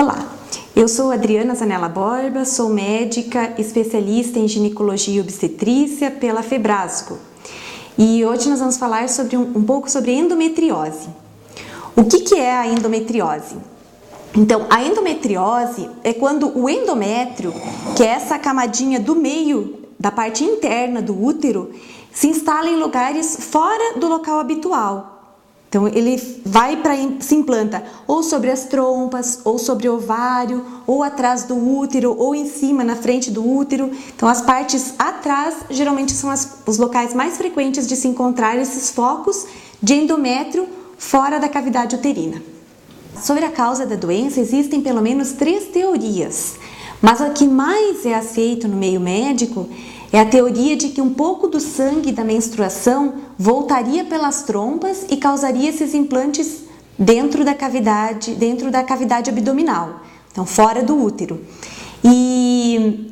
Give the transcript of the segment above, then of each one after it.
Olá, eu sou Adriana Zanella Borba, sou médica especialista em ginecologia e obstetrícia pela Febrasgo. E hoje nós vamos falar sobre um pouco sobre endometriose. O que é a endometriose? Então, a endometriose é quando o endométrio, que é essa camadinha do meio da parte interna do útero, se instala em lugares fora do local habitual. Então, ele se implanta ou sobre as trompas, ou sobre o ovário, ou atrás do útero, ou em cima, na frente do útero. Então, as partes atrás geralmente são os locais mais frequentes de se encontrar esses focos de endométrio fora da cavidade uterina. Sobre a causa da doença, existem pelo menos 3 teorias, mas a que mais é aceita no meio médico é a teoria de que um pouco do sangue da menstruação voltaria pelas trompas e causaria esses implantes dentro da cavidade abdominal, então fora do útero. E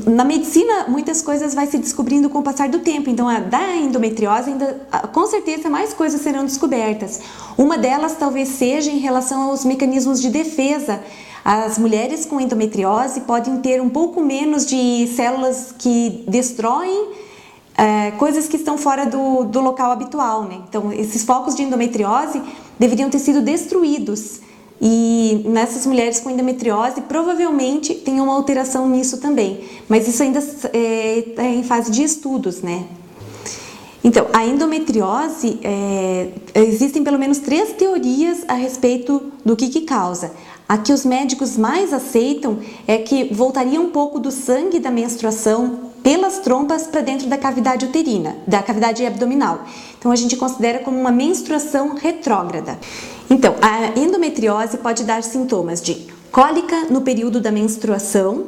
na medicina muitas coisas vai se descobrindo com o passar do tempo, então da endometriose ainda com certeza mais coisas serão descobertas. Uma delas talvez seja em relação aos mecanismos de defesa. As mulheres com endometriose podem ter um pouco menos de células que destroem coisas que estão fora do local habitual, né? Então, esses focos de endometriose deveriam ter sido destruídos. E nessas mulheres com endometriose, provavelmente tem uma alteração nisso também. Mas isso ainda está em fase de estudos, né? Então, a endometriose, existem pelo menos 3 teorias a respeito do que causa. A que os médicos mais aceitam é que voltaria um pouco do sangue da menstruação pelas trompas para dentro da cavidade uterina, da cavidade abdominal. Então, a gente considera como uma menstruação retrógrada. Então, a endometriose pode dar sintomas de cólica no período da menstruação,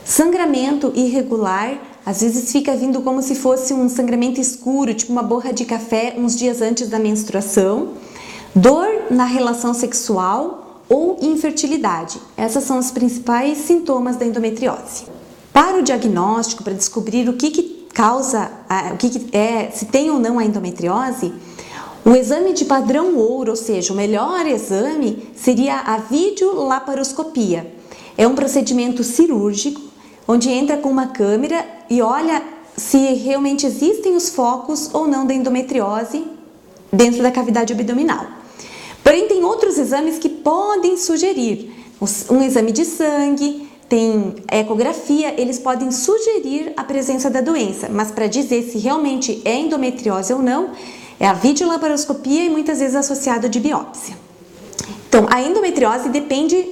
sangramento irregular, às vezes fica vindo como se fosse um sangramento escuro, tipo uma borra de café uns dias antes da menstruação, dor na relação sexual ou infertilidade. Essas são os principais sintomas da endometriose. Para o diagnóstico, para descobrir o que causa, se tem ou não a endometriose, o exame de padrão ouro, ou seja, o melhor exame, seria a videolaparoscopia. É um procedimento cirúrgico, onde entra com uma câmera e olha se realmente existem os focos ou não da endometriose dentro da cavidade abdominal. Porém, tem outros exames que podem sugerir. Um exame de sangue, tem ecografia, eles podem sugerir a presença da doença, mas para dizer se realmente é endometriose ou não, é a videolaparoscopia e muitas vezes associado de biópsia. Então, a endometriose depende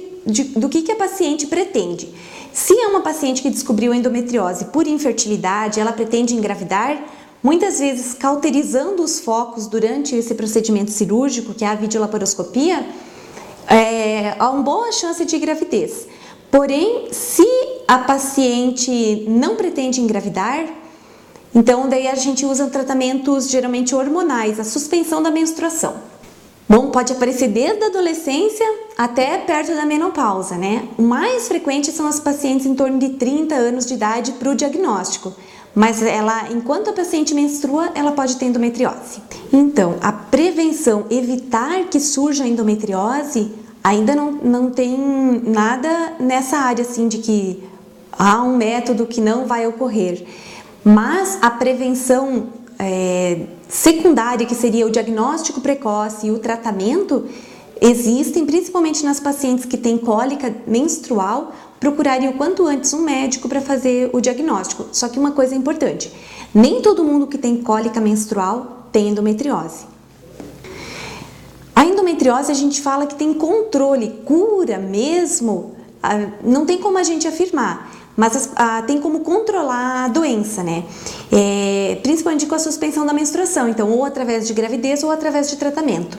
do que a paciente pretende. Se é uma paciente que descobriu endometriose por infertilidade, ela pretende engravidar, muitas vezes cauterizando os focos durante esse procedimento cirúrgico, que é a videolaparoscopia, há uma boa chance de gravidez. Porém, se a paciente não pretende engravidar, então daí a gente usa tratamentos geralmente hormonais, a suspensão da menstruação. Bom, pode aparecer desde a adolescência até perto da menopausa, né? O mais frequente são as pacientes em torno de 30 anos de idade para o diagnóstico. Mas enquanto a paciente menstrua, ela pode ter endometriose. Então, a prevenção, evitar que surja a endometriose, ainda não tem nada nessa área assim de que há um método que não vai ocorrer. Mas a prevenção secundária, que seria o diagnóstico precoce e o tratamento, existem principalmente nas pacientes que têm cólica menstrual, procurarem o quanto antes um médico para fazer o diagnóstico. Só que uma coisa importante, nem todo mundo que tem cólica menstrual tem endometriose. A endometriose a gente fala que tem controle, cura mesmo, não tem como a gente afirmar, mas tem como controlar a doença, né? Principalmente com a suspensão da menstruação, então ou através de gravidez ou através de tratamento.